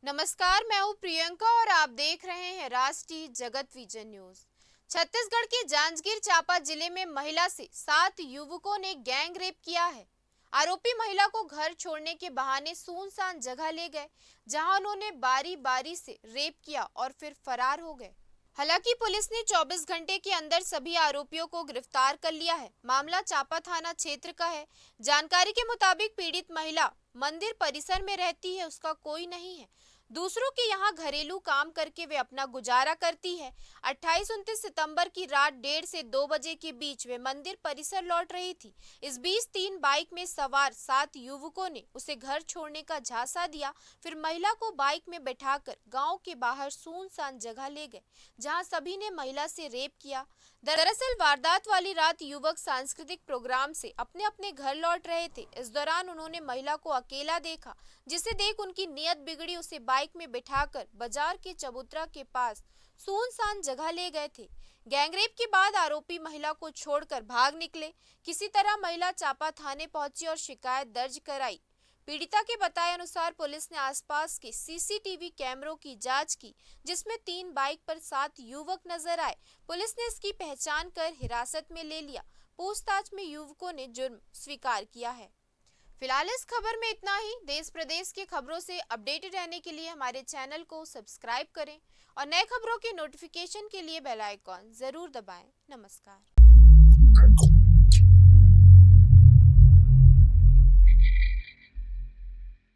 नमस्कार, मैं हूं प्रियंका और आप देख रहे हैं राष्ट्रीय जगत विजन न्यूज। छत्तीसगढ़ के जांजगीर चांपा जिले में महिला से 7 युवकों ने गैंग रेप किया है। आरोपी महिला को घर छोड़ने के बहाने सुनसान जगह ले गए, जहां उन्होंने बारी बारी से रेप किया और फिर फरार हो गए। हालांकि पुलिस ने 24 घंटे के अंदर सभी आरोपियों को गिरफ्तार कर लिया है। मामला चांपा थाना क्षेत्र का है। जानकारी के मुताबिक पीड़ित महिला मंदिर परिसर में रहती है, उसका कोई नहीं है। दूसरों के यहाँ घरेलू काम करके वे अपना गुजारा करती है। 28-29 सितंबर की रात 1:30 से 2 बजे के बीच वे मंदिर परिसर लौट रही थी। इस बीच 3 बाइक में सवार 7 युवकों ने उसे घर छोड़ने का झांसा दिया। फिर महिला को बाइक में बैठाकर गांव के बाहर सुनसान जगह ले गए, जहां सभी ने महिला से रेप किया। दरअसल वारदात वाली रात युवक सांस्कृतिक प्रोग्राम से अपने अपने घर लौट रहे थे। इस दौरान उन्होंने महिला को अकेला देखा, जिसे देख उनकी नीयत बिगड़ी। उसे बाइक में बिठाकर बाजार के चबूतरा के पास सुनसान जगह ले गए थे। गैंगरेप के बाद आरोपी महिला को छोड़कर भाग निकले। किसी तरह महिला चांपा थाने पहुंची और शिकायत दर्ज कराई। पीड़िता के बताए अनुसार पुलिस ने आसपास के सीसीटीवी कैमरों की जांच की, जिसमें 3 बाइक पर 7 युवक नजर आए। पुलिस ने इसकी पहचान कर हिरासत में ले लिया। पूछताछ में युवकों ने जुर्म स्वीकार किया है। फिलहाल इस खबर में इतना ही। देश प्रदेश की खबरों से अपडेटेड रहने के लिए हमारे चैनल को सब्सक्राइब करें और नए खबरों के नोटिफिकेशन के लिए बेल आइकॉन जरूर दबाएं। नमस्कार।